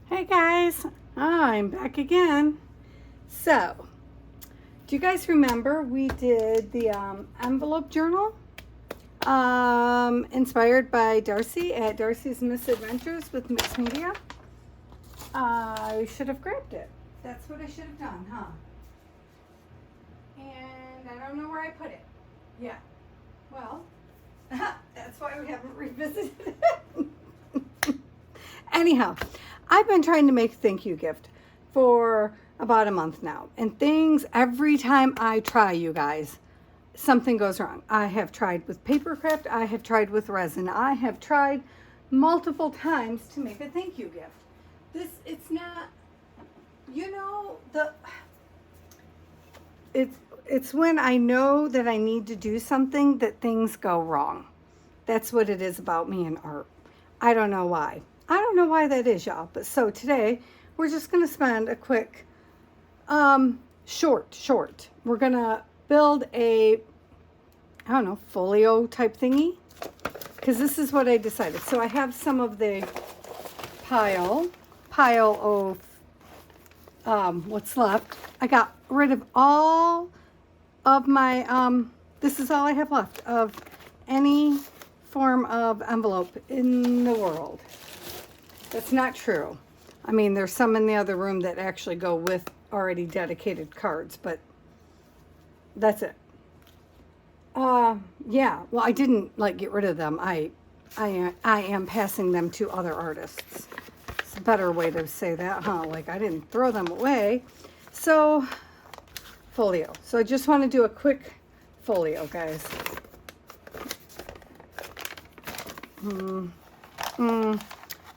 Hey guys, I'm back again. So, do you guys remember we did the envelope journal inspired by Darcy at Darcy's Misadventures with Mixed Media? I should have grabbed it. That's what I should have done, huh? And I don't know where I put it. Yeah, well, that's why we haven't revisited it. Anyhow, I've been trying to make a thank you gift for about a month now. And things, every time I try, you guys, something goes wrong. I have tried with paper craft. I have tried with resin. I have tried multiple times to make a thank you gift. It's not, it's when I know that I need to do something that things go wrong. That's what it is about me and art. I don't know why. I don't know why that is, y'all. But so today we're just going to spend a quick short. We're going to build a, I don't know, folio type thingy. Because this is what I decided. So I have some of the pile of what's left. I got rid of all of my, this is all I have left of any form of envelope in the world. That's not true. I mean, there's some in the other room that actually go with already dedicated cards, but that's it. Yeah, well, I didn't like get rid of them. I am passing them to other artists. It's a better way to say that, huh? Like I didn't throw them away. So, folio. So I just want to do a quick folio, guys.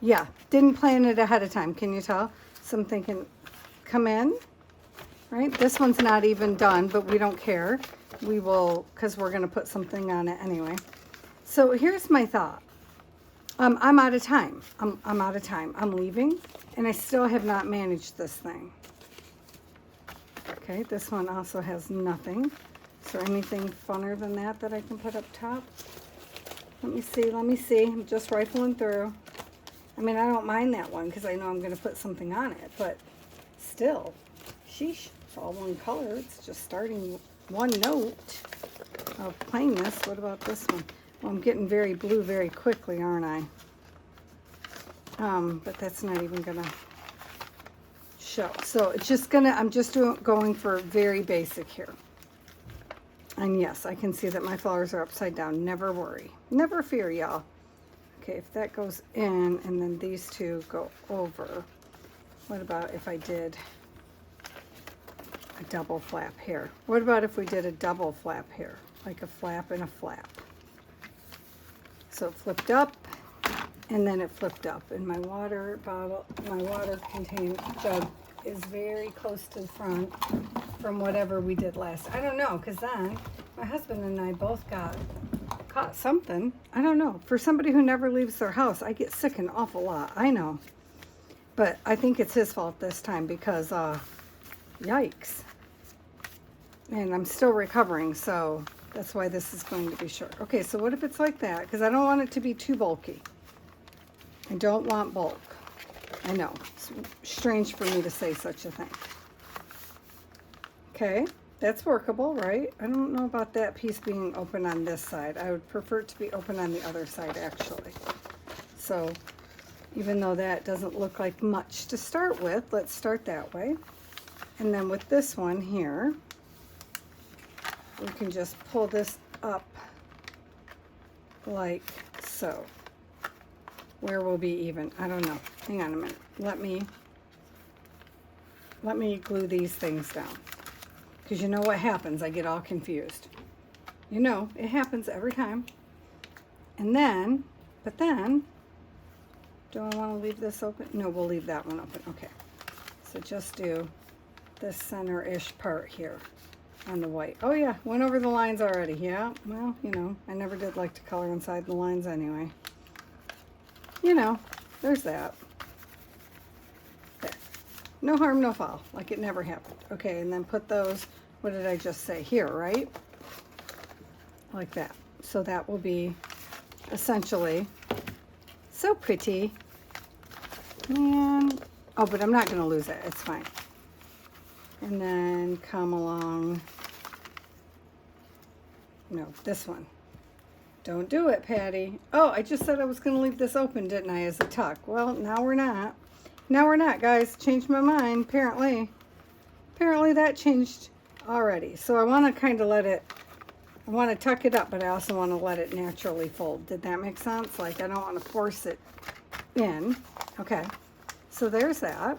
Yeah, didn't plan it ahead of time. Can you tell? So I'm thinking, come in, right? This one's not even done, but we don't care. We will, because we're going to put something on it anyway. So here's my thought. I'm out of time. I'm out of time. I'm leaving, and I still have not managed this thing. Okay, this one also has nothing. Is there anything funner than that I can put up top? Let me see. I'm just rifling through. I mean, I don't mind that one because I know I'm going to put something on it, but still, sheesh, it's all one color. It's just starting one note of plainness. What about this one? Well, I'm getting very blue very quickly, aren't I? But that's not even going to show. So it's just going to, I'm just going for very basic here. And yes, I can see that my flowers are upside down. Never worry. Never fear, y'all. Okay, if that goes in and then these two go over, what about if I did a double flap here? What about if we did a double flap here? Like a flap and a flap. So it flipped up and then it flipped up. And my water bottle, my water contained jug is very close to the front from whatever we did last. I don't know, because then my husband and I both caught something. I don't know. For somebody who never leaves their house, I get sick an awful lot. I know. But I think it's his fault this time because, yikes. And I'm still recovering, so that's why this is going to be short. Okay, so what if it's like that? Because I don't want it to be too bulky. I don't want bulk. I know. It's strange for me to say such a thing. Okay. That's workable, right? I don't know about that piece being open on this side. I would prefer it to be open on the other side, actually. So, even though that doesn't look like much to start with, let's start that way. And then with this one here, we can just pull this up like so. Where will be even? I don't know. Hang on a minute. Let me glue these things down. Because you know what happens, I get all confused. You know, it happens every time. And then, but then, do I want to leave this open? No, we'll leave that one open. Okay. So just do this center-ish part here on the white. Oh yeah, went over the lines already. Yeah, well, you know, I never did like to color inside the lines anyway. You know, there's that. There. No harm, no foul, like it never happened. Okay, and then put those, what did I just say, here, right? Like that. So that will be essentially so pretty. And Oh, but I'm not going to lose it. It's fine. And then come along. No, this one. Don't do it, Patty. Oh, I just said I was going to leave this open, didn't I, as a tuck? Well, now we're not. Now we're not, guys. Changed my mind, apparently. Apparently that changed already. So I want to kind of let it, I want to tuck it up, but I also want to let it naturally fold. Did that make sense? Like, I don't want to force it in. Okay. So there's that.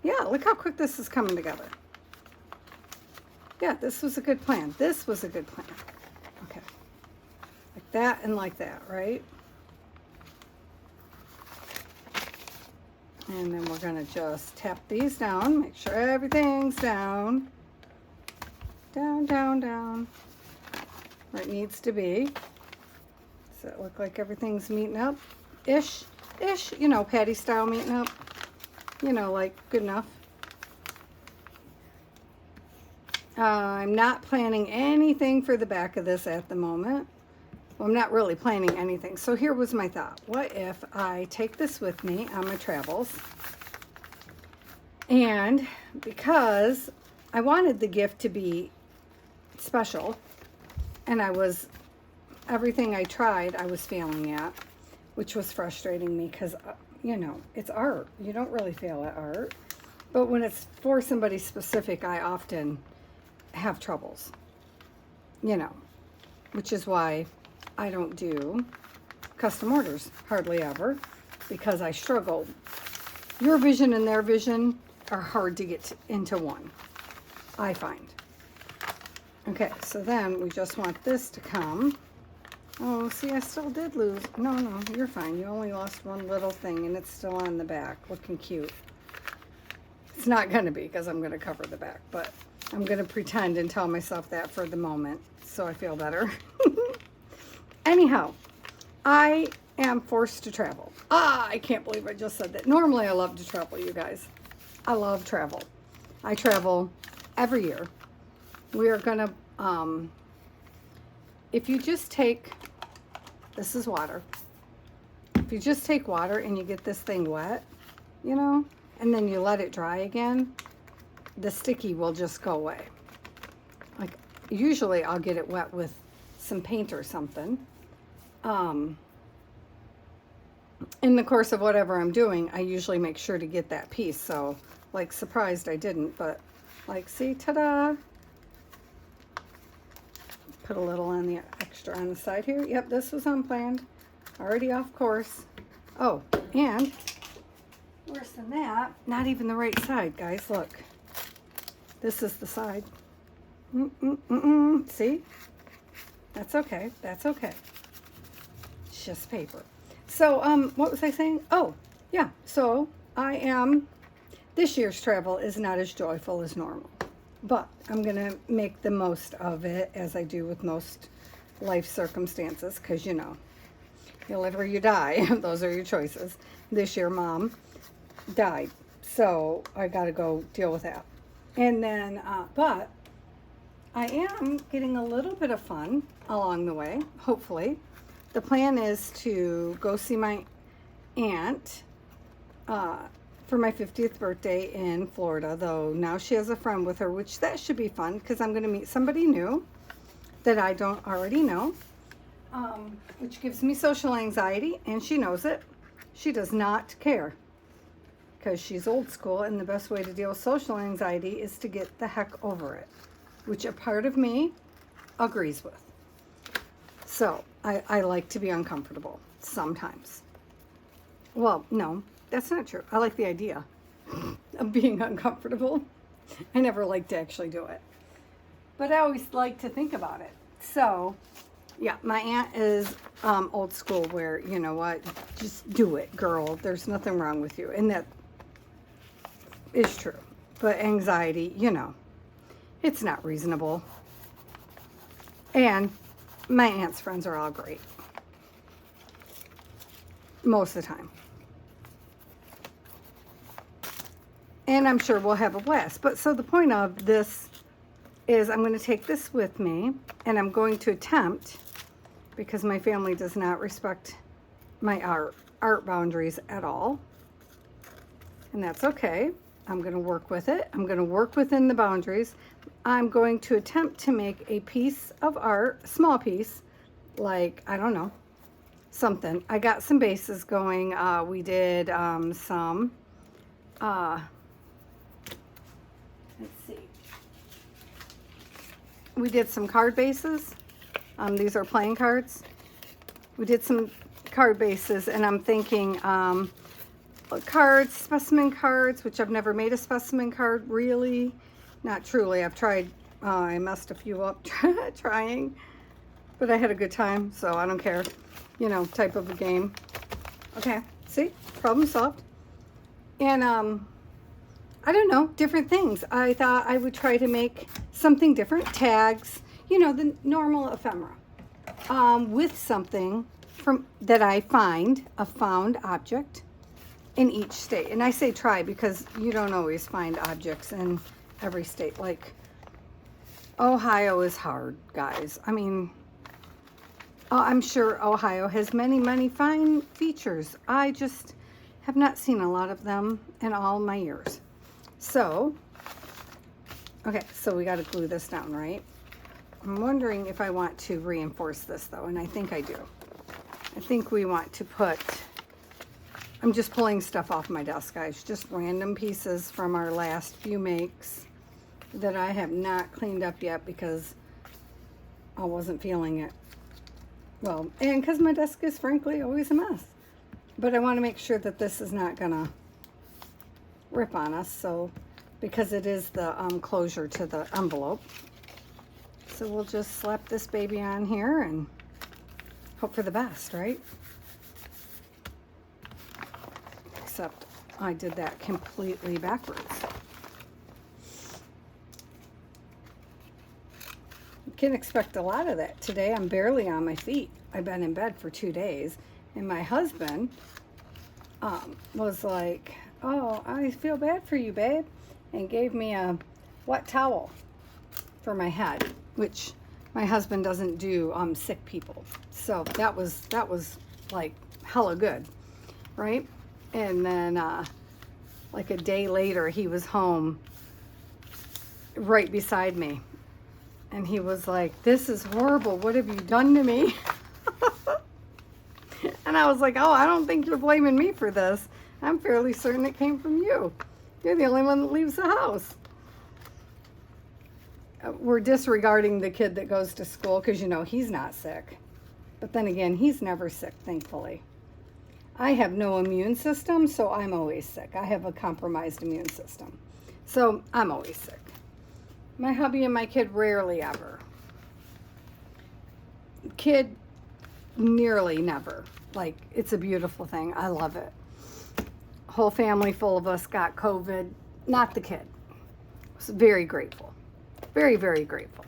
Yeah, look how quick this is coming together. Yeah, this was a good plan. This was a good plan. Okay. Like that and like that, right? And then we're going to just tap these down. Make sure everything's down. Down, down, down. Where it needs to be. Does it look like everything's meeting up? Ish. Ish. You know, Patty style meeting up. You know, like good enough. I'm not planning anything for the back of this at the moment. Well, I'm not really planning anything. So here was my thought. What if I take this with me on my travels? And because I wanted the gift to be special, and everything I tried, I was failing at, which was frustrating me because, you know, it's art. You don't really fail at art. But when it's for somebody specific, I often have troubles, you know, which is why I don't do custom orders hardly ever, because I struggle. Your vision and their vision are hard to get into one, I find. Okay, so then we just want this to come. Oh, see, I still did lose. No, you're fine. You only lost one little thing, and it's still on the back, looking cute. It's not going to be, because I'm going to cover the back, but I'm going to pretend and tell myself that for the moment, so I feel better. Anyhow, I am forced to travel. I can't believe I just said that. Normally, I love to travel, you guys. I love travel. I travel every year. We are going to, if you just take, this is water. If you just take water and you get this thing wet, you know, and then you let it dry again, the sticky will just go away. Like, usually I'll get it wet with some paint or something. In the course of whatever I'm doing, I usually make sure to get that piece. So, like, surprised I didn't, but, like, see, ta-da! Put a little on the extra on the side here. Yep, this was unplanned. Already off course. Oh, and worse than that, not even the right side, guys. Look. This is the side. See? That's okay. That's okay. It's just paper. So, what was I saying? Oh, yeah. So, this year's travel is not as joyful as normal. But I'm going to make the most of it, as I do with most life circumstances, because, you know, you live or you die. Those are your choices. This year, Mom died. So, I got to go deal with that. And then, but I am getting a little bit of fun along the way, hopefully. The plan is to go see my aunt for my 50th birthday in Florida, though now she has a friend with her, which that should be fun because I'm going to meet somebody new that I don't already know, which gives me social anxiety, and she knows it. She does not care because she's old school, and the best way to deal with social anxiety is to get the heck over it, which a part of me agrees with. So I like to be uncomfortable sometimes. Well, no, that's not true. I like the idea of being uncomfortable. I never like to actually do it, but I always like to think about it. So yeah, my aunt is old school, where, you know what, just do it, girl. There's nothing wrong with you. And that is true. But anxiety, you know, it's not reasonable. And my aunt's friends are all great. Most of the time. And I'm sure we'll have a blast. But so the point of this is I'm going to take this with me, and I'm going to attempt, because my family does not respect my art boundaries at all. and that's okay. I'm going to work with it. I'm going to work within the boundaries. I'm going to attempt to make a piece of art, small piece, like, I don't know, something. I got some bases going. We did some, let's see. We did some card bases. These are playing cards. We did some card bases, and I'm thinking cards, specimen cards, which I've never made a specimen card, really. Not truly. I've tried. I messed a few up trying, but I had a good time, so I don't care. You know, type of a game. Okay, see? Problem solved. And I don't know, different things. I thought I would try to make something different. Tags, you know, the normal ephemera. With something from that I find, a found object in each state. And I say try because you don't always find objects in every state. Like Ohio is hard, guys. I mean, I'm sure Ohio has many, many fine features. I just have not seen a lot of them in all my years. So, okay, so we got to glue this down, right? I'm wondering if I want to reinforce this though, and I think I do. I think we want to put, I'm just pulling stuff off my desk, guys, just random pieces from our last few makes that I have not cleaned up yet because I wasn't feeling it. Well, and because my desk is frankly always a mess. But I want to make sure that this is not gonna rip on us, so because it is the closure to the envelope. So we'll just slap this baby on here and hope for the best, right? Except I did that completely backwards. You can expect a lot of that. Today I'm barely on my feet. I've been in bed for 2 days, and my husband was like, oh, I feel bad for you, babe, and gave me a wet towel for my head, which my husband doesn't do sick people. So that was like hella good, right? And then like a day later, he was home right beside me, and he was like, this is horrible. What have you done to me? And I was like, oh, I don't think you're blaming me for this. I'm fairly certain it came from you. You're the only one that leaves the house. We're disregarding the kid that goes to school because, you know, he's not sick. But then again, he's never sick, thankfully. I have no immune system, so I'm always sick. I have a compromised immune system. So I'm always sick. My hubby and my kid rarely ever. Kid nearly never. Like, it's a beautiful thing. I love it. Whole family full of us got COVID. Not the kid. I was very grateful. Very, very grateful.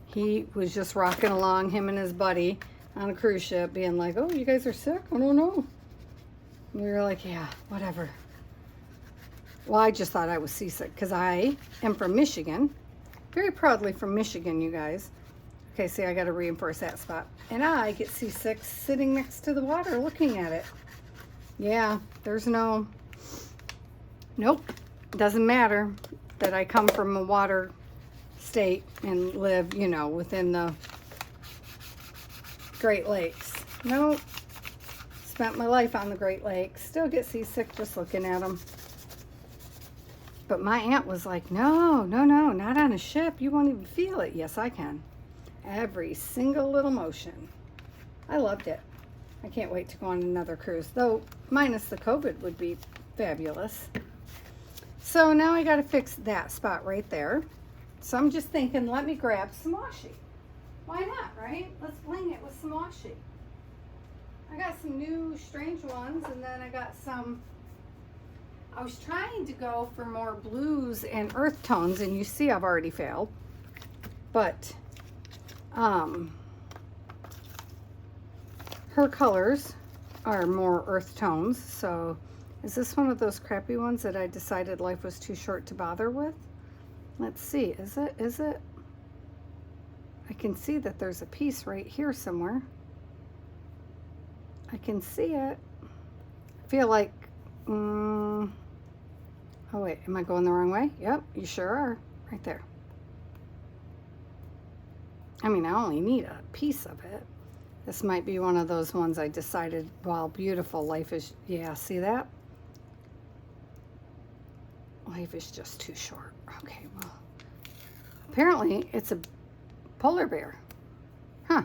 He was just rocking along, him and his buddy, on a cruise ship, being like, oh, you guys are sick? I don't know. And we were like, yeah, whatever. Well, I just thought I was seasick because I am from Michigan. Very proudly from Michigan, you guys. Okay, see, I got to reinforce that spot. And I get seasick sitting next to the water looking at it. Yeah, there's nope, doesn't matter that I come from a water state and live, you know, within the Great Lakes. Nope, spent my life on the Great Lakes. Still get seasick just looking at them. But my aunt was like, no, not on a ship. You won't even feel it. Yes, I can. Every single little motion. I loved it. I can't wait to go on another cruise, though minus the COVID would be fabulous. So now I got to fix that spot right there. So I'm just thinking, let me grab some washi. Why not, right? Let's bling it with some washi. I got some new strange ones, and then I got some, I was trying to go for more blues and earth tones, and you see I've already failed. But her colors are more earth tones. So is this one of those crappy ones that I decided life was too short to bother with? Let's see, is it? I can see that there's a piece right here somewhere. I can see it. I feel like, Oh wait, am I going the wrong way? Yep, you sure are. Right there. I mean, I only need a piece of it. This might be one of those ones I decided, wow, beautiful, life is, yeah, see that? Life is just too short. Okay, well, apparently it's a polar bear. Huh.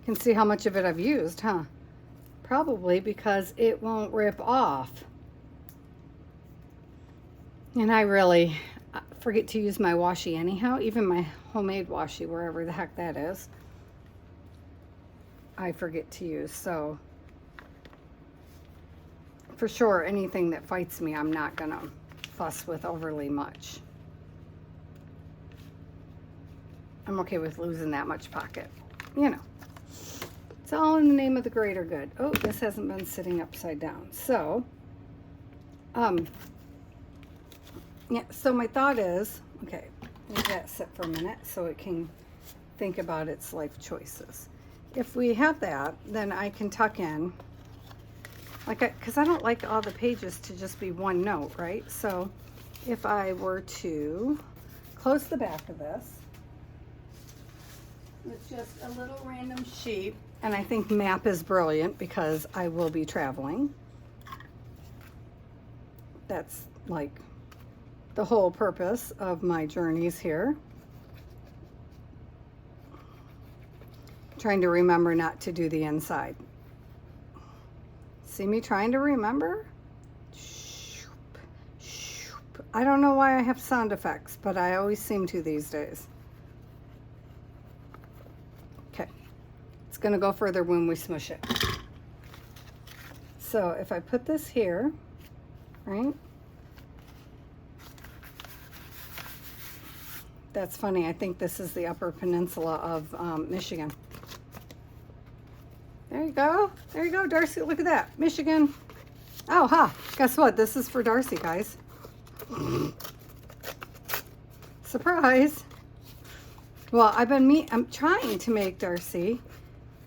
Can see how much of it I've used, huh? Probably because it won't rip off. And I really forget to use my washi anyhow, even my homemade washi, wherever the heck that is. I forget to use, so for sure anything that fights me I'm not gonna fuss with overly much. I'm okay with losing that much pocket, you know. It's all in the name of the greater good. Oh, this hasn't been sitting upside down. So yeah, so my thought is, okay, let that sit for a minute so it can think about its life choices. If we have that, then I can tuck in, like, because I don't like all the pages to just be one note, right? So if I were to close the back of this with just a little random sheet, and I think map is brilliant because I will be traveling. That's like the whole purpose of my journeys here. Trying to remember not to do the inside. See me trying to remember? I don't know why I have sound effects, but I always seem to these days. Okay, it's gonna go further when we smush it. So if I put this here, right? That's funny, I think this is the Upper Peninsula of Michigan. There you go. There you go, Darcy. Look at that. Michigan. Oh, ha. Guess what? This is for Darcy, guys. Surprise. Well, I'm trying to make Darcy.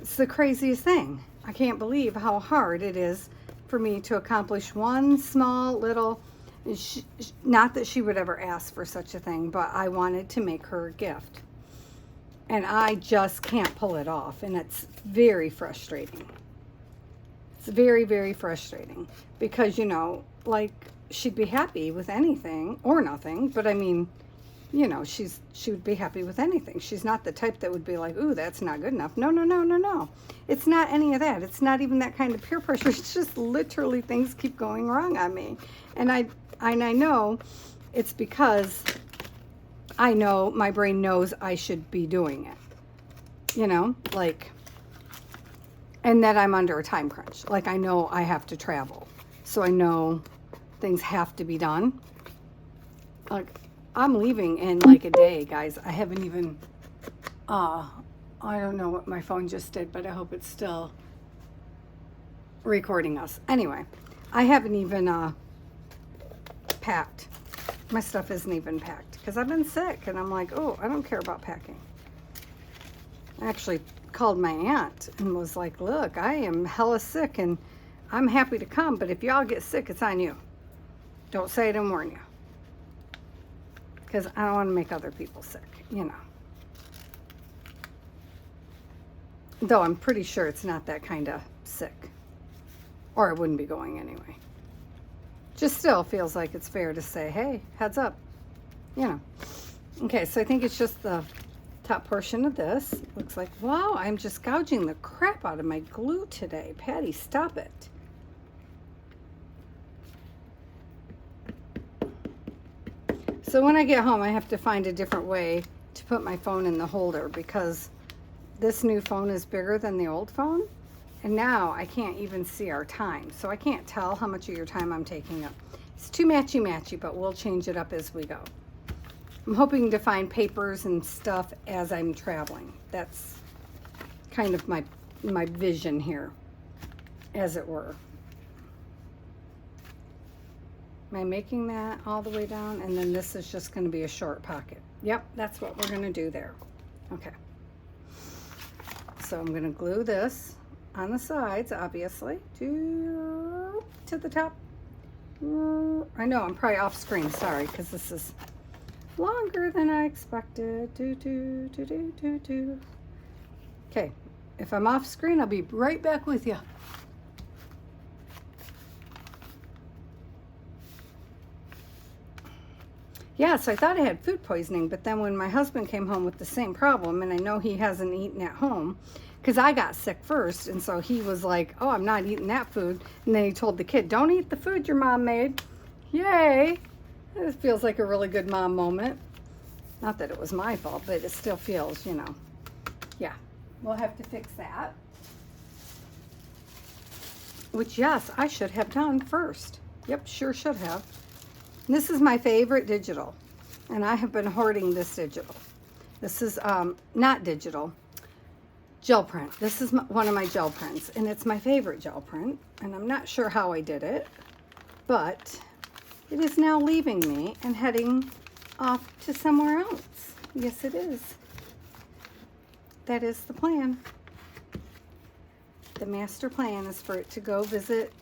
It's the craziest thing. I can't believe how hard it is for me to accomplish one small little, not that she would ever ask for such a thing, but I wanted to make her a gift. And I just can't pull it off, and it's very frustrating. It's very, very frustrating because, you know, like, she'd be happy with anything or nothing, but I mean, you know, she would be happy with anything. She's not the type that would be like, ooh, that's not good enough. No, no, no, no, no. It's not any of that. It's not even that kind of peer pressure. It's just literally things keep going wrong on me. And I know it's because I know my brain knows I should be doing it, you know, like, and that I'm under a time crunch. Like, I know I have to travel, so I know things have to be done. Like, I'm leaving in like a day, guys. I haven't even, I don't know what my phone just did, but I hope it's still recording us. Anyway, I haven't even packed. My stuff isn't even packed because I've been sick, and I'm like, oh, I don't care about packing. I actually called my aunt and was like, look, I am hella sick and I'm happy to come, but if y'all get sick, it's on you. Don't say I didn't warn you. Because I don't want to make other people sick, you know. Though I'm pretty sure it's not that kind of sick. Or I wouldn't be going anyway. Just still feels like it's fair to say, hey, heads up. You know. Okay, so I think it's just the top portion of this. Looks like, wow, I'm just gouging the crap out of my glue today. Patty, stop it. So when I get home, I have to find a different way to put my phone in the holder because this new phone is bigger than the old phone. And now I can't even see our time. So I can't tell how much of your time I'm taking up. It's too matchy-matchy, but we'll change it up as we go. I'm hoping to find papers and stuff as I'm traveling. That's kind of my vision here, as it were. Am I making that all the way down? And then this is just going to be a short pocket. Yep, that's what we're going to do there. Okay. So I'm going to glue this on the sides, obviously, to the top. I know, I'm probably off screen, sorry, because this is longer than I expected. Okay, if I'm off screen, I'll be right back with you. Yeah, so I thought I had food poisoning, but then when my husband came home with the same problem, and I know he hasn't eaten at home, because I got sick first, and so he was like, oh, I'm not eating that food. And then he told the kid, don't eat the food your mom made. Yay! This feels like a really good mom moment. Not that it was my fault, but it still feels, you know. Yeah, we'll have to fix that. Which, yes, I should have done first. Yep, sure should have. And this is my favorite digital, and I have been hoarding this digital. This is not digital, gel print. This is one of my gel prints, and it's my favorite gel print, and I'm not sure how I did it, but it is now leaving me and heading off to somewhere else. Yes, it is. That is the plan. The master plan is for it to go visit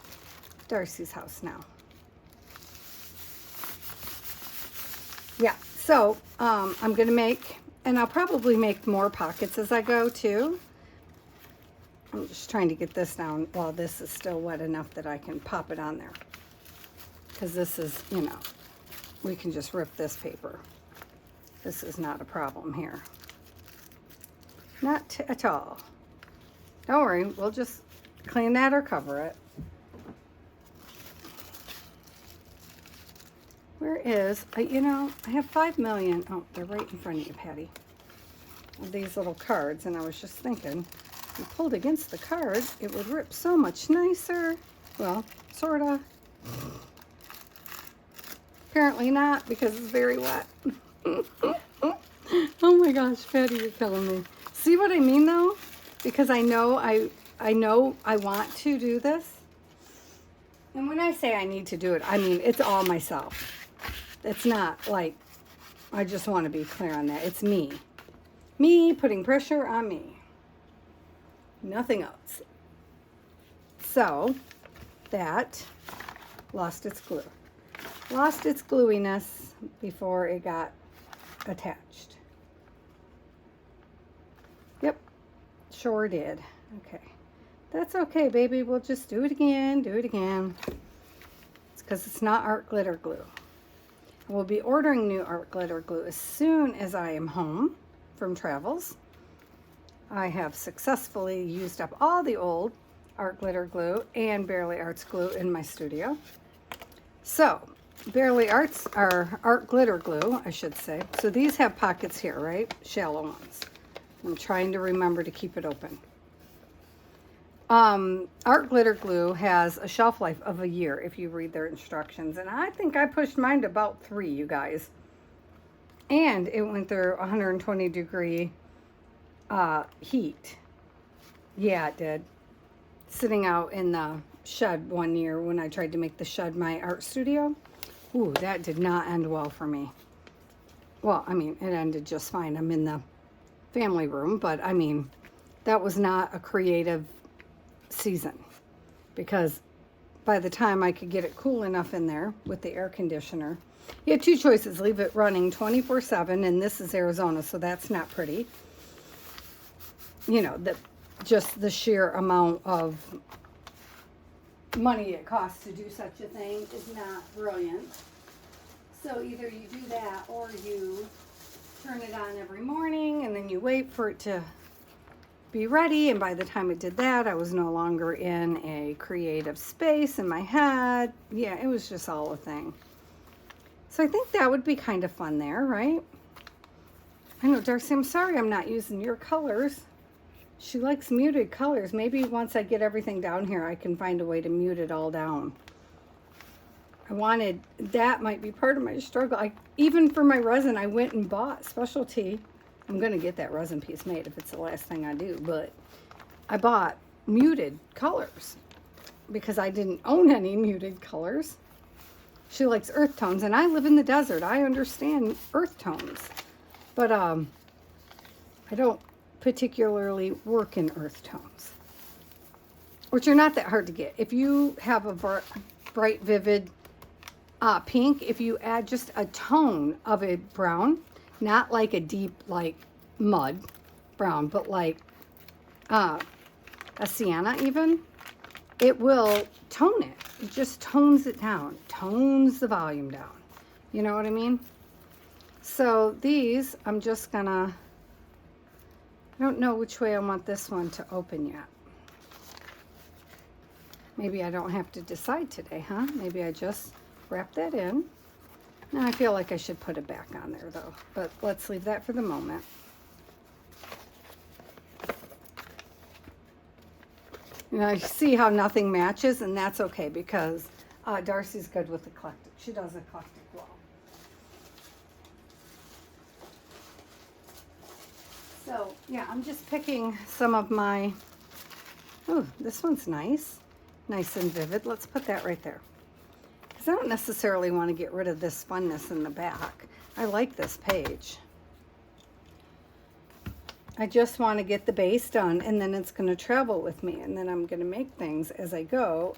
Darcy's house now. Yeah, so I'm gonna make, and I'll probably make more pockets as I go too. I'm just trying to get this down while this is still wet enough that I can pop it on there. Because this is, you know, we can just rip this paper. This is not a problem here. Not at all. Don't worry, we'll just clean that or cover it. Where is, you know, I have 5 million. Oh, they're right in front of you, Patty. Of these little cards, and I was just thinking, if you pulled against the card, it would rip so much nicer. Well, sorta. Apparently not, because it's very wet. Oh my gosh, Patty, you're killing me. See what I mean, though? Because I know I want to do this. And when I say I need to do it, I mean it's all myself. It's not like, I just want to be clear on that. It's me. Me putting pressure on me. Nothing else. So, that lost its glue. Lost its gluiness before it got attached. Yep, sure did. Okay. That's okay, baby. We'll just do it again, do it again. It's because it's not art glitter glue. We'll be ordering new art glitter glue as soon as I am home from travels. I have successfully used up all the old art glitter glue and Barely Arts glue in my studio. So, Barely Arts are art glitter glue, I should say. So these have pockets here, right? Shallow ones. I'm trying to remember to keep it open. Art glitter glue has a shelf life of a year if you read their instructions, and I think I pushed mine to about 3, you guys. And it went through 120 degree heat. Yeah, it did. Sitting out in the shed one year when I tried to make the shed my art studio. Ooh, that did not end well for me. Well, I mean, it ended just fine. I'm in the family room, but I mean, that was not a creative season, because by the time I could get it cool enough in there with the air conditioner, you had 2 choices: leave it running 24/7, and this is Arizona, so that's not pretty. You know, just the sheer amount of money it costs to do such a thing is not brilliant. So either you do that, or you turn it on every morning and then you wait for it to be ready, and by the time it did that, I was no longer in a creative space in my head. Yeah, it was just all a thing. So I think that would be kind of fun there, right? I know, Darcy, I'm sorry I'm not using your colors. She likes muted colors. Maybe once I get everything down here, I can find a way to mute it all down. That might be part of my struggle. Even for my resin, I went and bought specialty. I'm going to get that resin piece made if it's the last thing I do, but I bought muted colors because I didn't own any muted colors. She likes earth tones, and I live in the desert. I understand earth tones, but I don't particularly work in earth tones, which are not that hard to get. If you have a bright, vivid pink, if you add just a tone of a brown, not like a deep like mud brown, but like a sienna even, it will tone it. It just tones it down, tones the volume down. You know what I mean? So these, I'm just gonna, I don't know which way I want this one to open yet. Maybe I don't have to decide today, huh? Maybe I just wrap that in. Now I feel like I should put it back on there though, but let's leave that for the moment. You know, you see how nothing matches, and that's okay because Darcy's good with eclectic. She does eclectic well. So yeah, I'm just picking some of my, oh, this one's nice. Nice and vivid. Let's put that right there. Because I don't necessarily want to get rid of this funness in the back. I like this page. I just want to get the base done, and then it's going to travel with me, and then I'm going to make things as I go,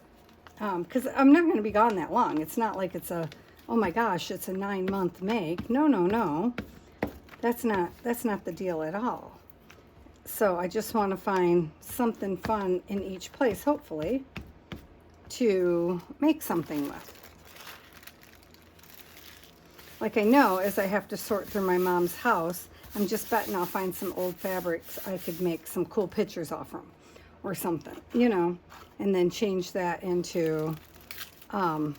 because I'm not going to be gone that long. It's not like it's a, oh my gosh, it's a 9-month make. No, no, no. That's not the deal at all. So I just want to find something fun in each place, hopefully, to make something with. Like I know as I have to sort through my mom's house, I'm just betting I'll find some old fabrics I could make some cool pictures off from or something, you know, and then change that into, I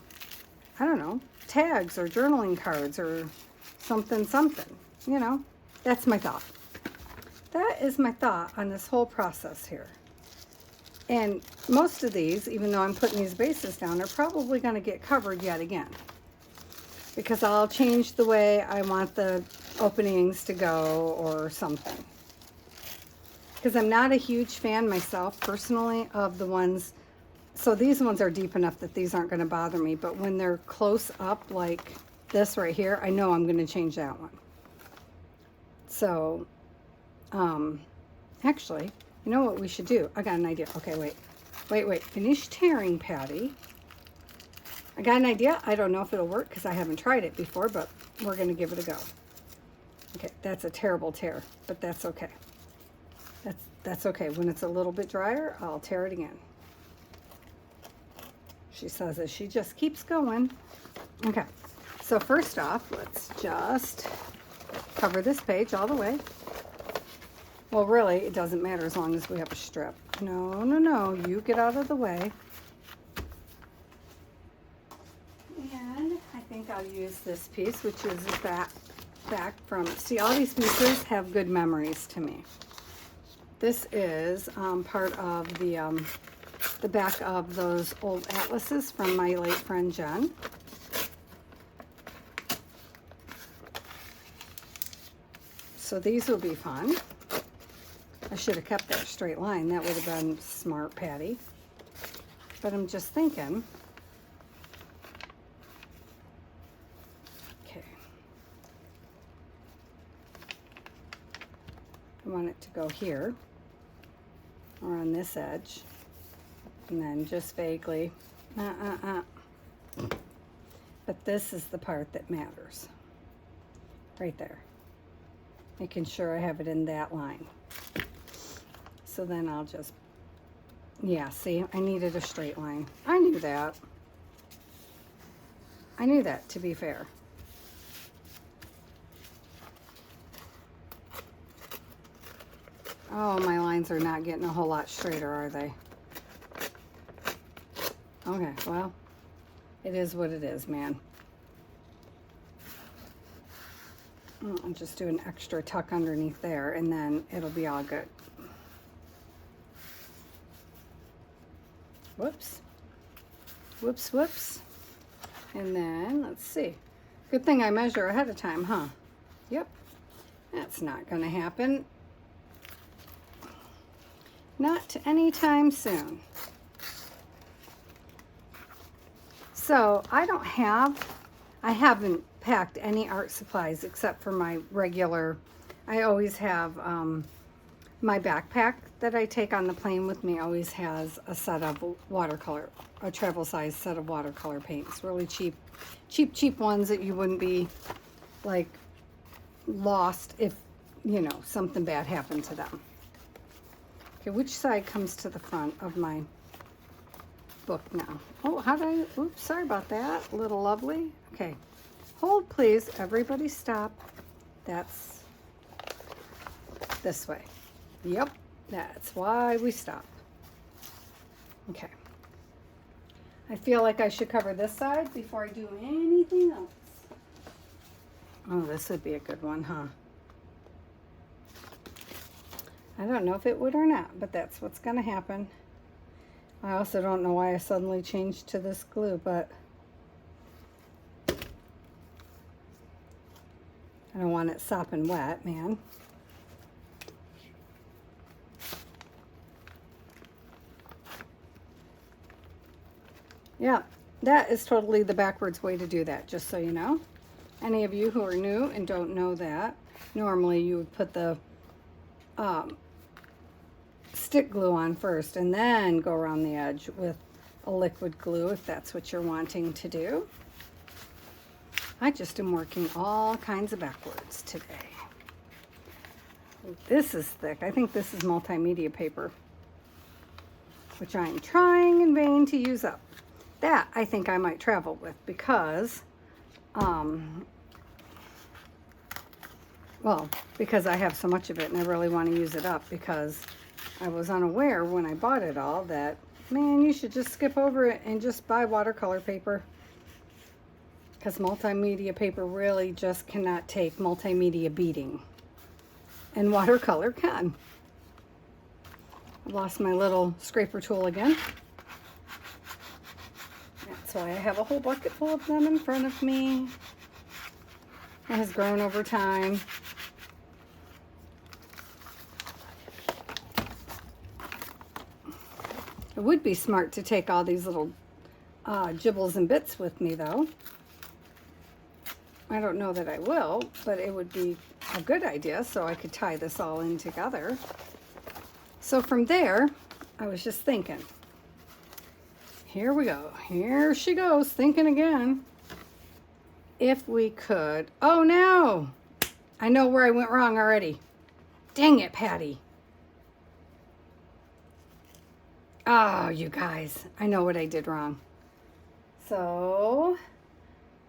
don't know, tags or journaling cards or something, you know. That's my thought. That is my thought on this whole process here. And most of these, even though I'm putting these bases down, are probably going to get covered yet again, because I'll change the way I want the openings to go or something. Because I'm not a huge fan myself personally of the ones, so these ones are deep enough that these aren't going to bother me, but when they're close up like this right here, I know I'm going to change that one. So actually, you know what we should do? I got an idea. Okay, wait. Finish tearing, Patty. I got an idea. I don't know if it'll work because I haven't tried it before, but we're going to give it a go. Okay, that's a terrible tear, but that's okay. That's okay. When it's a little bit drier, I'll tear it again. She says as she just keeps going. Okay, so first off, let's just cover this page all the way. Well, really, it doesn't matter as long as we have a strip. No, you get out of the way. And I think I'll use this piece, which is back from, see, all these pieces have good memories to me. This is part of the back of those old atlases from my late friend Jen. So these will be fun. I should have kept that straight line. That would have been smart, Patty. But I'm just thinking. Okay. I want it to go here or on this edge. And then just vaguely. But this is the part that matters. Right there. Making sure I have it in that line. So then I'll just, yeah, see, I needed a straight line. I knew that. To be fair. Oh, my lines are not getting a whole lot straighter, are they? Okay, well, it is what it is, man. I'll just do an extra tuck underneath there, and then it'll be all good. Whoops. And then, let's see. Good thing I measure ahead of time, huh? Yep. That's not going to happen. Not anytime soon. So, I haven't packed any art supplies except for my regular, I always have my backpack that I take on the plane with me always has a set of watercolor, a travel size set of watercolor paints. Really cheap ones that you wouldn't be like lost if, you know, something bad happened to them. Okay, which side comes to the front of my book now? Oh, how did I, oops, sorry about that, little lovely. Okay, hold please, everybody stop. That's this way. Yep, that's why we stop. Okay. I feel like I should cover this side before I do anything else. Oh, this would be a good one, huh? I don't know if it would or not, but that's what's going to happen. I also don't know why I suddenly changed to this glue, but I don't want it sopping wet, man. Yeah, that is totally the backwards way to do that, just so you know. Any of you who are new and don't know that, normally you would put the stick glue on first and then go around the edge with a liquid glue if that's what you're wanting to do. I just am working all kinds of backwards today. This is thick. I think this is multimedia paper, which I am trying in vain to use up. That I think I might travel with because, well, because I have so much of it and I really want to use it up, because I was unaware when I bought it all that, man, you should just skip over it and just buy watercolor paper, because multimedia paper really just cannot take multimedia beating, and watercolor can. I lost my little scraper tool again. That's why I have a whole bucket full of them in front of me. It has grown over time. It would be smart to take all these little gibbles and bits with me, though. I don't know that I will, but it would be a good idea so I could tie this all in together. So from there, I was just thinking, here we go. Here she goes, thinking again. If we could, oh no, I know where I went wrong already. Dang it, Patty. Oh, you guys, I know what I did wrong. So,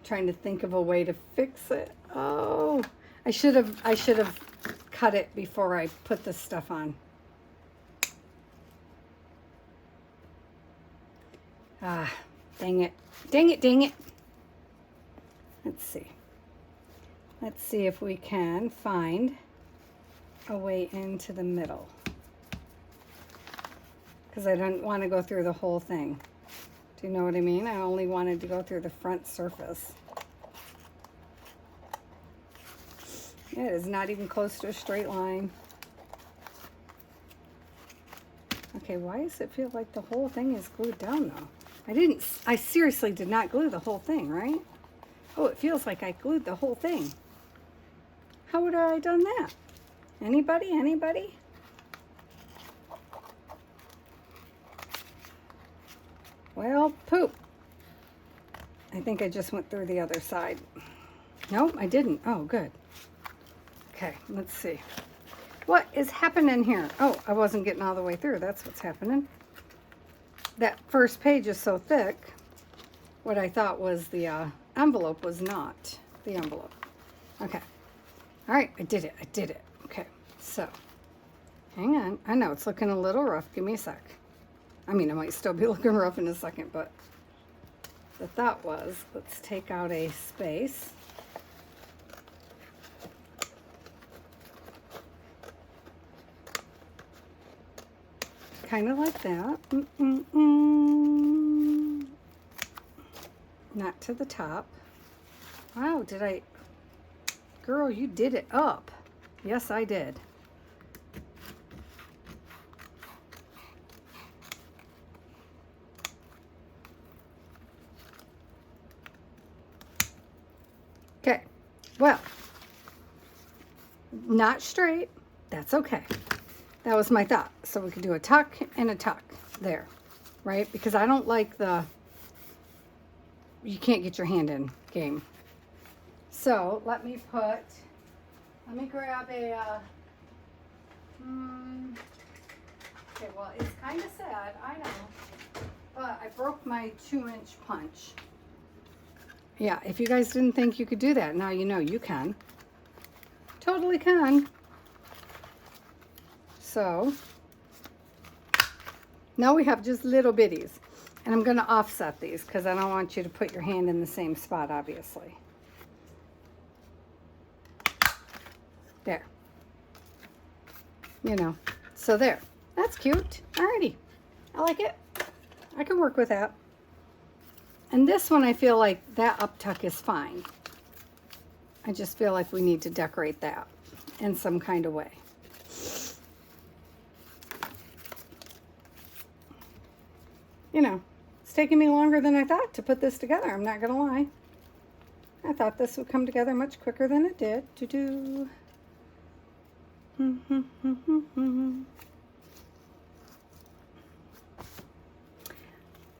trying to think of a way to fix it. Oh, I should have cut it before I put this stuff on. Ah, dang it. Dang it, dang it. Let's see. Let's see if we can find a way into the middle, because I don't want to go through the whole thing. Do you know what I mean? I only wanted to go through the front surface. It is not even close to a straight line. Okay, why does it feel like the whole thing is glued down though? I seriously did not glue the whole thing, right? Oh, it feels like I glued the whole thing. How would I have done that? Anybody? Anybody? Well, poop. I think I just went through the other side. No, I didn't. Oh, good. Okay, let's see. What is happening here? Oh, I wasn't getting all the way through. That's what's happening. That first page is so thick. What I thought was the envelope was not the envelope. Okay. All right, I did it. I did it. Okay, so hang on. I know it's looking a little rough. Give me a sec. I mean, it might still be looking rough in a second, but the thought was, let's take out a space. Kind of like that. Not to the top. Wow, did I... Girl, you did it up. Yes, I did. Okay, well, not straight. That's okay. That was my thought. So we could do a tuck and a tuck there, right? Because I don't like the, you can't get your hand in game. So let me grab a, okay, well, it's kind of sad, I know, but I broke my 2-inch punch. Yeah, if you guys didn't think you could do that, now you know you can. Totally can. So now we have just little bitties, and I'm going to offset these because I don't want you to put your hand in the same spot, obviously. There. You know, so there. That's cute. Alrighty. I like it. I can work with that. And this one, I feel like that up tuck is fine. I just feel like we need to decorate that in some kind of way. You know, it's taking me longer than I thought to put this together. I'm not going to lie. I thought this would come together much quicker than it did.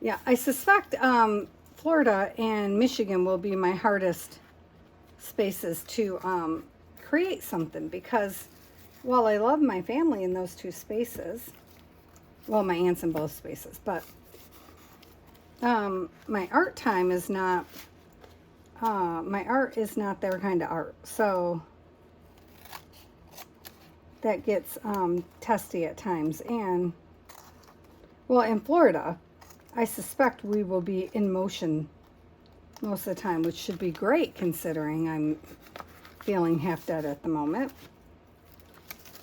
Yeah, I suspect Florida and Michigan will be my hardest spaces to create something, because while I love my family in those two spaces, well, my aunts in both spaces, but my art time is not, my art is not their kind of art. So that gets testy at times. And, well, in Florida, I suspect we will be in motion most of the time, which should be great considering I'm feeling half dead at the moment.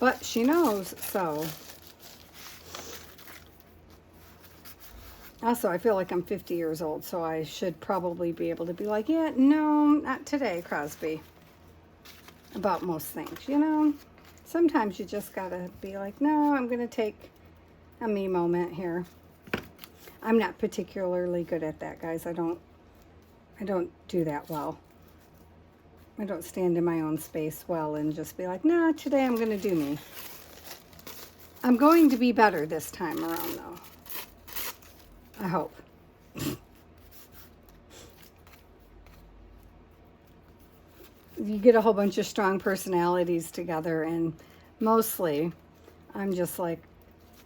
But she knows, so. Also, I feel like I'm 50 years old, so I should probably be able to be like, yeah, no, not today, Crosby. About most things, you know? Sometimes you just gotta be like, no, I'm gonna take a me moment here. I'm not particularly good at that, guys. I don't do that well. I don't stand in my own space well and just be like, nah, today I'm gonna do me. I'm going to be better this time around, though. I hope. You get a whole bunch of strong personalities together, and mostly I'm just like,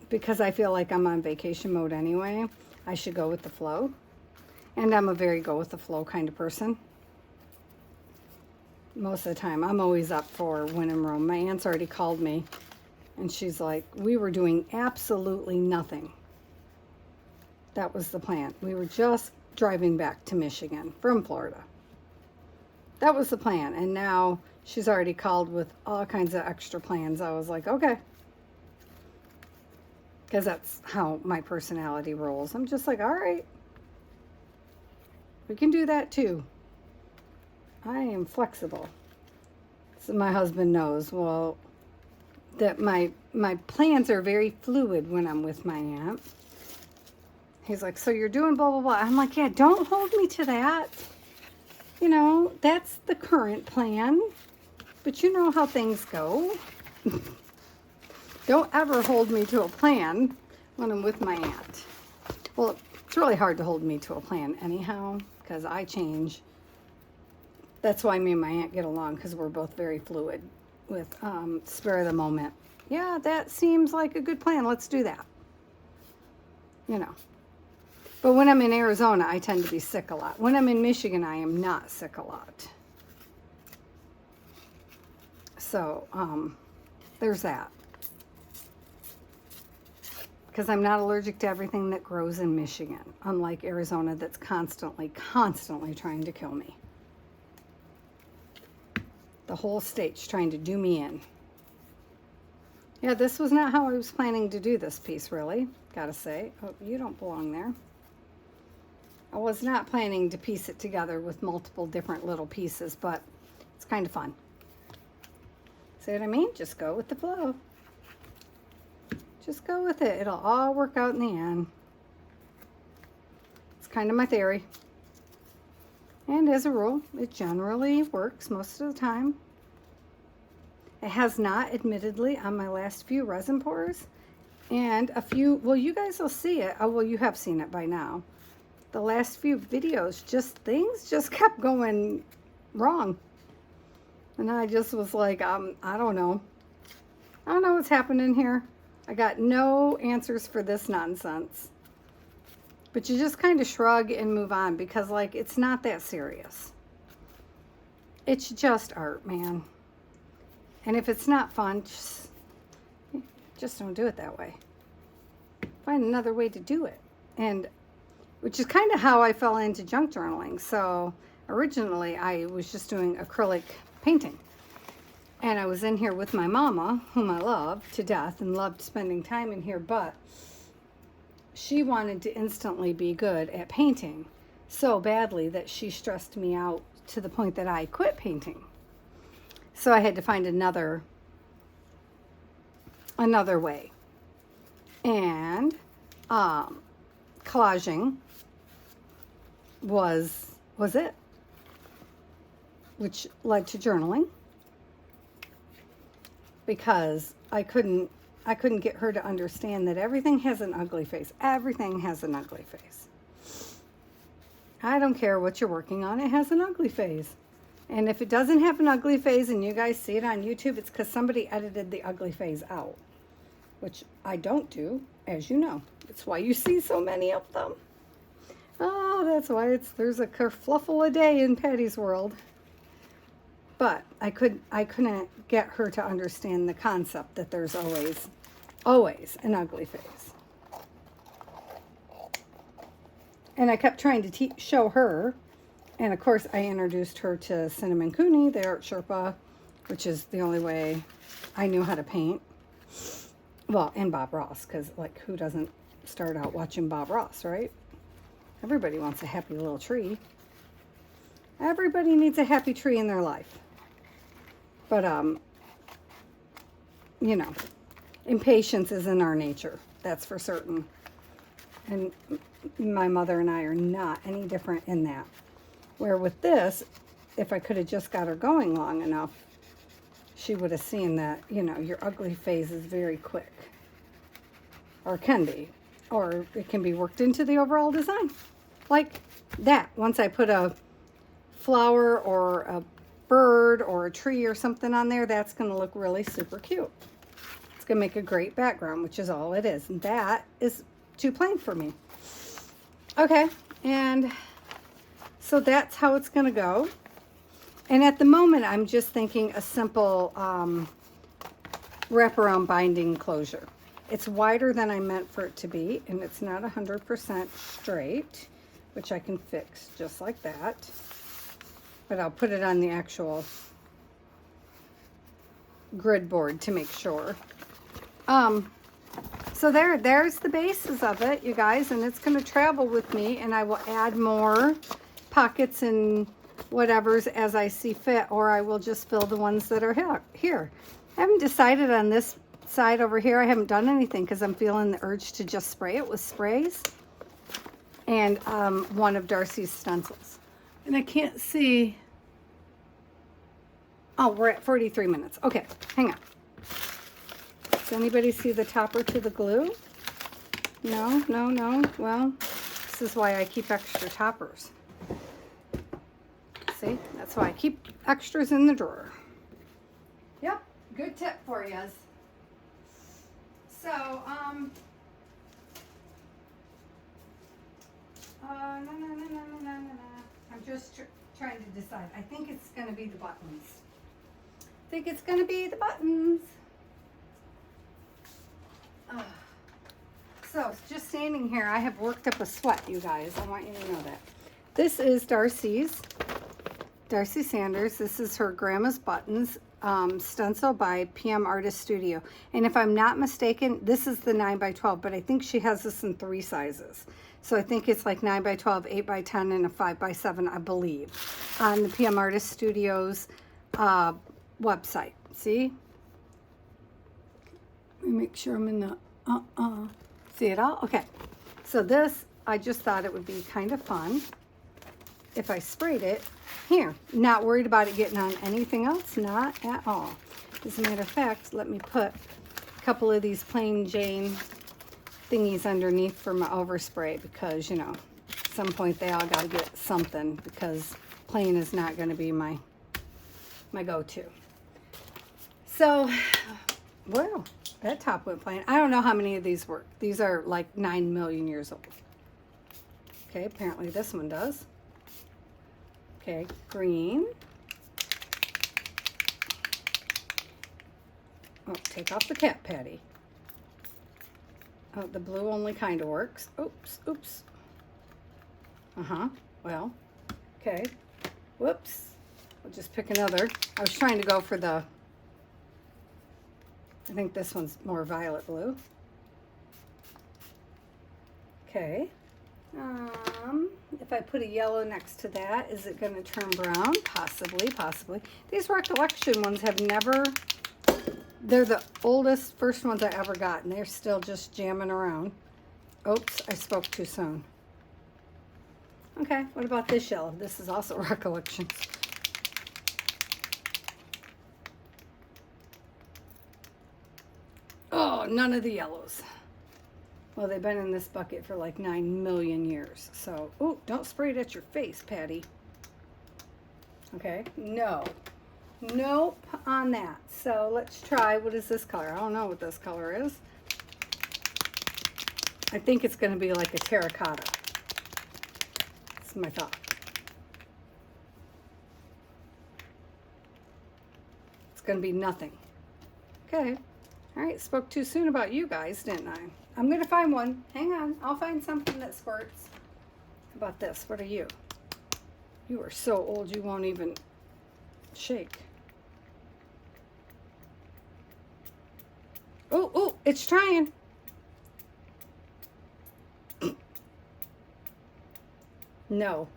because I feel like I'm on vacation mode anyway, I should go with the flow. And I'm a very go with the flow kind of person. Most of the time, I'm always up for when in Rome. My aunt's already called me, and she's like, we were doing absolutely nothing. That was the plan. We were just driving back to Michigan from Florida. That was the plan. And now she's already called with all kinds of extra plans. I was like, okay. Because that's how my personality rolls. I'm just like, all right. We can do that too. I am flexible. So my husband knows, well, that my plans are very fluid when I'm with my aunt. He's like, so you're doing blah, blah, blah. I'm like, yeah, don't hold me to that. You know, that's the current plan. But you know how things go. Don't ever hold me to a plan when I'm with my aunt. Well, it's really hard to hold me to a plan anyhow, because I change. That's why me and my aunt get along, because we're both very fluid with spur of the moment. Yeah, that seems like a good plan. Let's do that. You know. But when I'm in Arizona, I tend to be sick a lot. When I'm in Michigan, I am not sick a lot. So, there's that. Because I'm not allergic to everything that grows in Michigan, unlike Arizona that's constantly trying to kill me. The whole state's trying to do me in. Yeah, this was not how I was planning to do this piece, really. Gotta say. Oh, you don't belong there. I was not planning to piece it together with multiple different little pieces, but it's kind of fun. See what I mean? Just go with the flow. Just go with it. It'll all work out in the end. It's kind of my theory. And as a rule, it generally works most of the time. It has not, admittedly, on my last few resin pours. And a few, well, you guys will see it. Oh, well, you have seen it by now. The last few videos, things just kept going wrong. And I just was like, I don't know. I don't know what's happening here. I got no answers for this nonsense. But you just kind of shrug and move on because, like, it's not that serious. It's just art, man. And if it's not fun, just don't do it that way. Find another way to do it. And which is kind of how I fell into junk journaling. So originally I was just doing acrylic painting. And I was in here with my mama, whom I love to death and loved spending time in here, but she wanted to instantly be good at painting so badly that she stressed me out to the point that I quit painting. So I had to find another way. And collaging was it, which led to journaling, because I couldn't get her to understand that everything has an ugly face. Everything has an ugly face. I don't care what you're working on, it has an ugly face. And if it doesn't have an ugly face and you guys see it on YouTube, it's because somebody edited the ugly face out, which I don't do, as you know. It's why you see so many of them. Oh, that's why there's a kerfluffle a day in Patty's world. But I couldn't get her to understand the concept that there's always an ugly face. And I kept trying to show her, and of course I introduced her to Cinnamon Cooney, the art Sherpa, which is the only way I knew how to paint. Well, and Bob Ross, because like who doesn't start out watching Bob Ross, right? Everybody wants a happy little tree. Everybody needs a happy tree in their life. But, you know, impatience is in our nature. That's for certain. And my mother and I are not any different in that. Where with this, if I could have just got her going long enough, she would have seen that, you know, your ugly phase is very quick. Or can be. Or it can be worked into the overall design. Like that. Once I put a flower or a bird or a tree or something on there, that's going to look really super cute. It's going to make a great background, which is all it is. And that is too plain for me. Okay, and so that's how it's going to go. And at the moment, I'm just thinking a simple wraparound binding closure. It's wider than I meant for it to be, and it's not 100% straight, which I can fix just like that. But I'll put it on the actual grid board to make sure. So there's the bases of it, you guys, and it's going to travel with me, and I will add more pockets and whatevers as I see fit, or I will just fill the ones that are here. I haven't decided on this side over here. I haven't done anything because I'm feeling the urge to just spray it with sprays and one of Darcy's stencils. And I can't see. Oh, we're at 43 minutes. Okay, hang on. Does anybody see the topper to the glue? No. Well, this is why I keep extra toppers. See, that's why I keep extras in the drawer. Yep, good tip for you. So, no. I'm just trying to decide. I think it's going to be the buttons. So, just standing here, I have worked up a sweat, you guys. I want you to know that. This is Darcy Sanders. This is her Grandma's Buttons stencil by PM Artist Studio. And if I'm not mistaken, this is the 9x12, but I think she has this in 3 sizes. So I think it's like 9x12, 8x10, and a 5x7, I believe, on the PM Artist Studio's website. See? Let me make sure I'm in the, see it all? Okay. So this, I just thought it would be kind of fun if I sprayed it here. Not worried about it getting on anything else, not at all. As a matter of fact, let me put a couple of these plain Jane thingies underneath for my overspray because, you know, at some point they all got to get something because plain is not going to be my go-to. So, well, that top went plain. I don't know how many of these work. These are like 9 million years old. Okay, apparently this one does. Okay, green. Oh, take off the cat patty. Oh, the blue only kind of works. Oops, oops. Well, okay. Whoops. We'll just pick another. I was trying to go for the, I think this one's more violet blue. Okay. If I put a yellow next to that, is it going to turn brown? Possibly, possibly. These recollection ones have never, they're the oldest, first ones I ever got, and they're still just jamming around. Oops, I spoke too soon. Okay, what about this yellow? This is also recollections. Oh, none of the yellows. Well, they've been in this bucket for like 9 million years. So, ooh, don't spray it at your face, Patty. Okay, no. Nope on that. So let's try, what is this color? I don't know what this color is. I think it's going to be like a terracotta. That's my thought. It's going to be nothing. Okay. All right, spoke too soon about you guys, didn't I? I'm going to find one. Hang on. I'll find something that squirts. How about this? What are you? You are so old you won't even shake. Oh, oh, it's trying. No.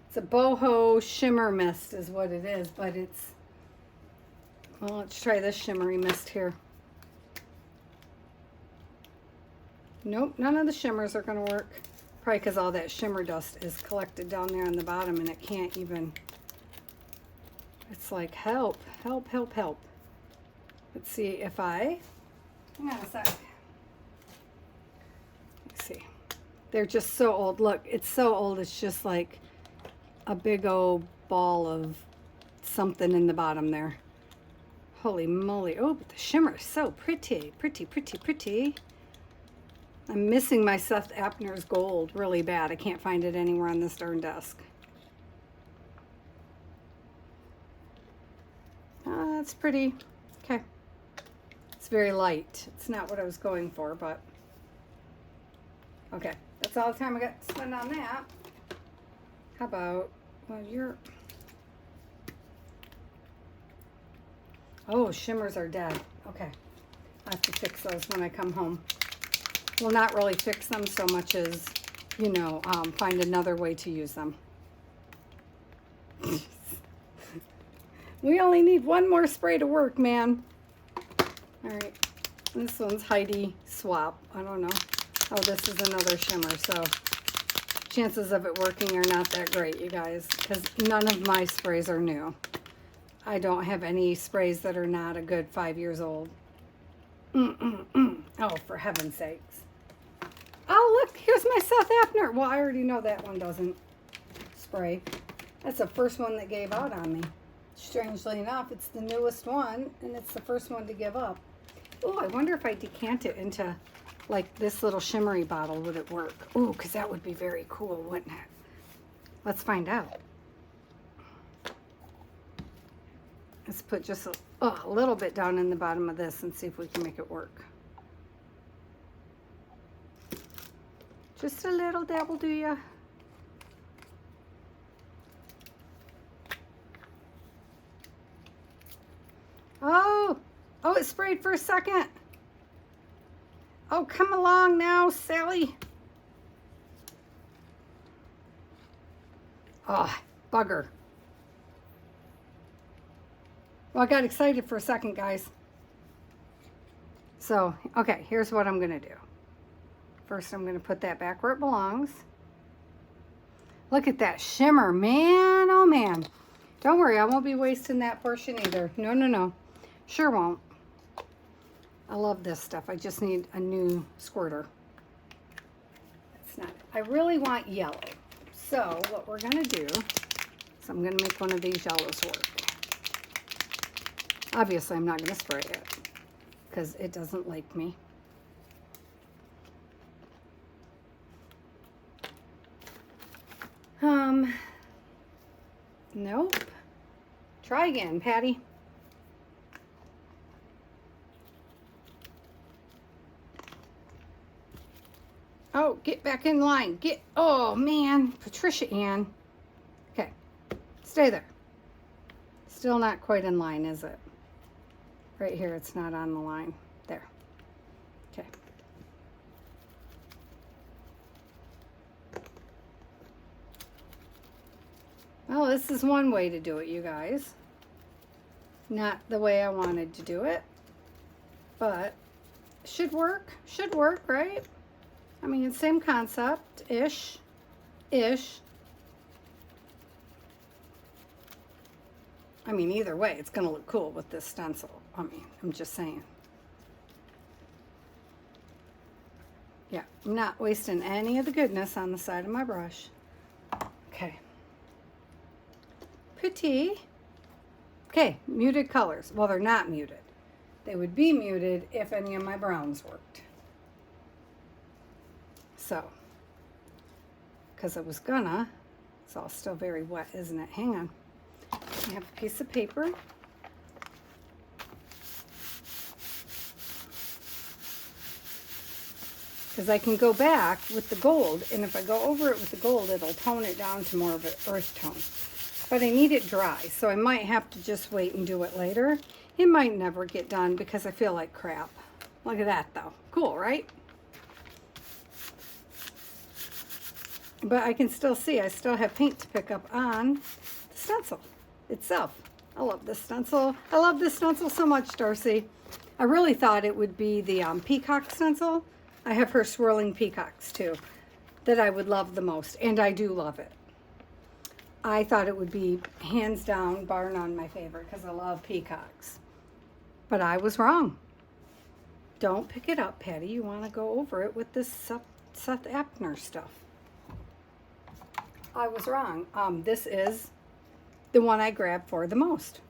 It's a boho shimmer mist is what it is, but it's, well, let's try this shimmery mist here. Nope, none of the shimmers are going to work. Probably because all that shimmer dust is collected down there on the bottom and it can't even, it's like, help, help, help, help. Let's see if I, hang on a sec. Let's see. They're just so old. Look, it's so old, it's just like a big old ball of something in the bottom there. Holy moly. Oh, but the shimmer is so pretty, pretty, pretty, pretty. I'm missing my Seth Apner's gold really bad. I can't find it anywhere on this darn desk. That's pretty. Okay. It's very light. It's not what I was going for, but okay. That's all the time I got to spend on that. How about, well, you're, oh, shimmers are dead. Okay. I have to fix those when I come home. Well, not really fix them so much as, you know, find another way to use them. We only need one more spray to work, man. All right. This one's Heidi Swap. I don't know. Oh, this is another shimmer, so chances of it working are not that great, you guys, because none of my sprays are new. I don't have any sprays that are not a good 5 years old. Oh, for heaven's sakes. Oh, look, here's my Seth Apner. Well, I already know that one doesn't spray. That's the first one that gave out on me. Strangely enough, it's the newest one, and it's the first one to give up. Oh, I wonder if I decant it into, like, this little shimmery bottle, would it work? Oh, because that would be very cool, wouldn't it? Let's find out. Let's put just a little bit down in the bottom of this and see if we can make it work. Just a little dabble, do ya? Oh, oh, it sprayed for a second. Oh, come along now, Sally. Oh, bugger. Well, I got excited for a second, guys. So, okay, here's what I'm going to do. First, I'm going to put that back where it belongs. Look at that shimmer, man. Oh, man. Don't worry, I won't be wasting that portion either. No, no, no. Sure won't. I love this stuff. I just need a new squirter. It's not. I really want yellow. So what we're going to do is I'm going to make one of these yellows work. Obviously, I'm not going to spray it because it doesn't like me. Nope. Try again, Patty. Oh, get back in line. Oh man, Patricia Ann. Okay, stay there. Still not quite in line, is it? Right here, it's not on the line. There. Okay. Well, this is one way to do it, you guys. Not the way I wanted to do it, but should work. Should work, right? I mean, same concept-ish. I mean, either way, it's going to look cool with this stencil. I mean, I'm just saying. Yeah, I'm not wasting any of the goodness on the side of my brush. Okay. Pretty. Okay, muted colors. Well, they're not muted. They would be muted if any of my browns worked. So, because I was gonna, it's all still very wet, isn't it? Hang on. I have a piece of paper. Because I can go back with the gold, and if I go over it with the gold, it'll tone it down to more of an earth tone. But I need it dry, so I might have to just wait and do it later. It might never get done because I feel like crap. Look at that, though. Cool, right? But I can still see, I still have paint to pick up on the stencil itself. I love this stencil. I love this stencil so much, Darcy. I really thought it would be the peacock stencil. I have her swirling peacocks too, that I would love the most, and I do love it. I thought it would be hands down, bar none, my favorite, because I love peacocks. But I was wrong. Don't pick it up, Patty. You want to go over it with this Seth Apner stuff. I was wrong. This is the one I grabbed for the most.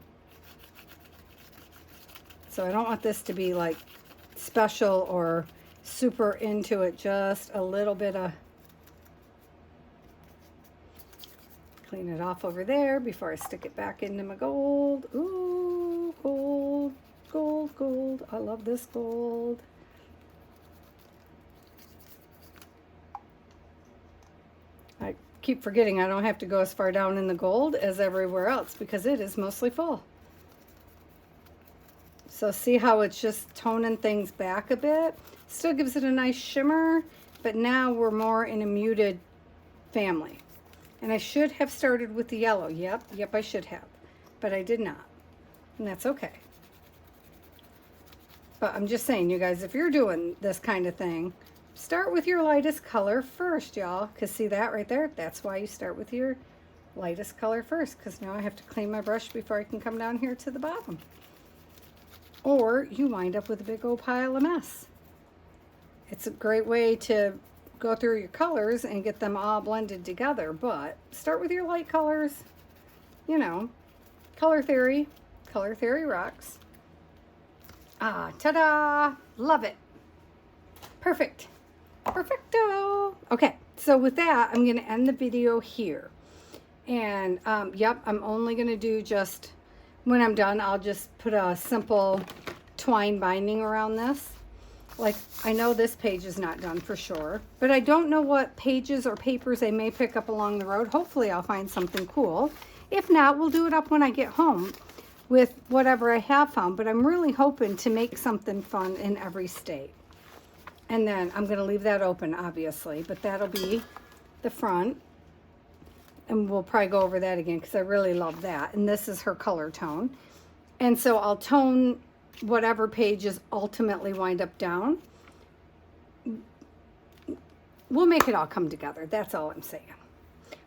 So I don't want this to be like special or super into it, just a little bit of, clean it off over there before I stick it back into my gold. Ooh, gold, gold, gold. I love this gold. I keep forgetting I don't have to go as far down in the gold as everywhere else because it is mostly full. So see how it's just toning things back a bit? Still gives it a nice shimmer, but now we're more in a muted family. And I should have started with the yellow. Yep, I should have. But I did not. And that's okay. But I'm just saying, you guys, if you're doing this kind of thing, start with your lightest color first, y'all. Because see that right there? That's why you start with your lightest color first. Because now I have to clean my brush before I can come down here to the bottom. Or you wind up with a big old pile of mess. It's a great way to go through your colors and get them all blended together, but start with your light colors. You know, color theory rocks. Ah, ta-da, love it. Perfect, perfecto. Okay, so with that, I'm gonna end the video here. And yep, I'm only gonna do just, when I'm done, I'll just put a simple twine binding around this. Like, I know this page is not done for sure, but I don't know what pages or papers I may pick up along the road. Hopefully I'll find something cool. If not, we'll do it up when I get home with whatever I have found, but I'm really hoping to make something fun in every state. And then I'm going to leave that open, obviously, but that'll be the front. And we'll probably go over that again because I really love that. And this is her color tone. And so I'll tone whatever pages ultimately wind up down. We'll make it all come together. That's all I'm saying.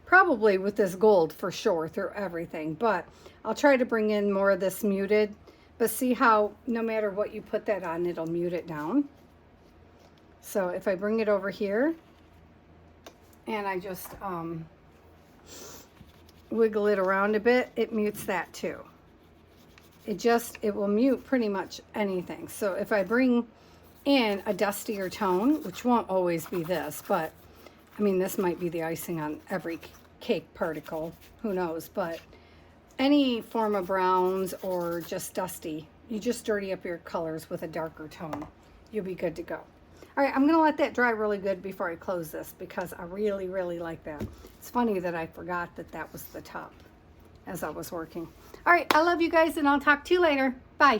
Probably with this gold for sure through everything, but I'll try to bring in more of this muted But see how no matter what you put that on, it'll mute it down. So if I bring it over here and I just wiggle it around a bit, it mutes that too. It will mute pretty much anything. So if I bring in a dustier tone, which won't always be this, but I mean, this might be the icing on every cake particle, who knows, but any form of browns or just dusty, you just dirty up your colors with a darker tone. You'll be good to go. All right, I'm gonna let that dry really good before I close this because I really, really like that. It's funny that I forgot that that was the top as I was working. All right, I love you guys and I'll talk to you later. Bye.